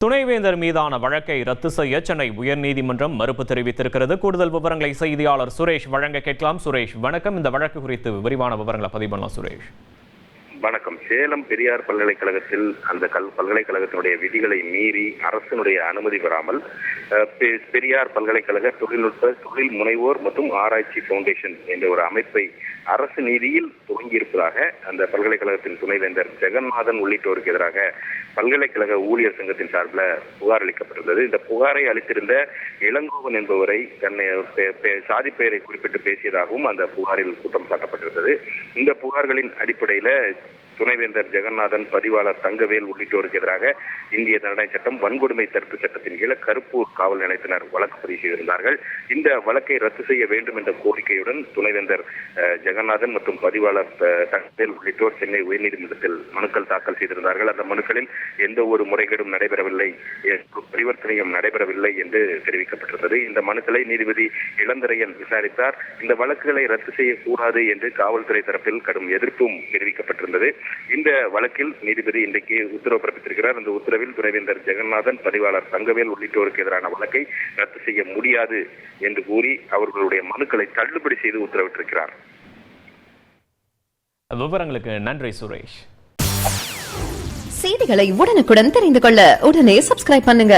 துணைவேந்தர் மீதான வழக்கை ரத்து செய்ய சென்னை உயர்நீதிமன்றம் மறுப்பு தெரிவித்திருக்கிறது. கூடுதல் விவரங்களை செய்தியாளர் சுரேஷ் வழங்க கேட்கலாம். சுரேஷ், வணக்கம். இந்த வழக்கு குறித்து விரிவான விவரங்களை பதிவு பண்ணலாம். சுரேஷ், வணக்கம். சேலம் பெரியார் பல்கலைக்கழகத்தில் அந்த பல்கலைக்கழகத்தினுடைய விதிகளை மீறி அரசினுடைய அனுமதி பெறாமல் பெரியார் பல்கலைக்கழக தொழில் முனைவோர் மற்றும் ஆராய்ச்சி பவுண்டேஷன் என்ற ஒரு அமைப்பை அரசு நிதியில் துவங்கியிருப்பதாக அந்த பல்கலைக்கழகத்தின் துணைவேந்தர் ஜெகநாதன் உள்ளிட்டோருக்கு எதிராக பல்கலைக்கழக ஊழியர் சங்கத்தின் சார்பில் புகார் அளிக்கப்பட்டிருந்தது. இந்த புகாரை அளித்திருந்த இளங்கோவன் என்பவரை தன்னை சாதி பெயரை குறிப்பிட்டு பேசியதாகவும் அந்த புகாரில் குற்றம் சாட்டப்பட்டிருந்தது. இந்த புகார்களின் அடிப்படையில் துணைவேந்தர் ஜெகநாதன், பதிவாளர் தங்கவேல் உள்ளிட்டோருக்கு எதிராக இந்திய தண்டனை சட்டம் வன்கொடுமை தடுப்பு சட்டத்தின் கீழ கருப்பூர் காவல் நிலையத்தினர் வழக்கு பதிவு செய்திருந்தார்கள். இந்த வழக்கை ரத்து செய்ய வேண்டும் என்ற கோரிக்கையுடன் துணைவேந்தர் ஜெகநாதன் மற்றும் பதிவாளர் தங்கவேல் உள்ளிட்டோர் சென்னை உயர்நீதிமன்றத்தில் மனுக்கள் தாக்கல் செய்திருந்தார்கள். அந்த மனுக்களில் எந்த ஒரு முறைகேடும் நடைபெறவில்லை, பரிவர்த்தனையும் நடைபெறவில்லை என்று தெரிவிக்கப்பட்டிருந்தது. இந்த மனுக்களை நீதிபதி இளந்திரையன் விசாரித்தார். இந்த வழக்குகளை ரத்து செய்யக்கூடாது என்று காவல்துறை தரப்பில் கடும் எதிர்ப்பும் தெரிவிக்கப்பட்டிருந்தது. இந்த வழக்கில் நீதிபதி இன்றைக்கு உத்தரவு பிறப்பித்திருக்கிறார். அந்த உத்தரவில் துணைவேந்தர் ஜெகநாதன், பதிவாளர் தங்கவேல் உள்ளிட்டோருக்கு எதிரான வழக்கை ரத்து செய்ய முடியாது என்று கூறி அவர்களுடைய மனுக்களை தள்ளுபடி செய்து உத்தரவிட்டிருக்கிறார். விவரங்களுக்கு நன்றி சுரேஷ். செய்திகளை உடனுக்குடன் தெரிந்து கொள்ள உடனே சப்ஸ்கிரைப் பண்ணுங்க.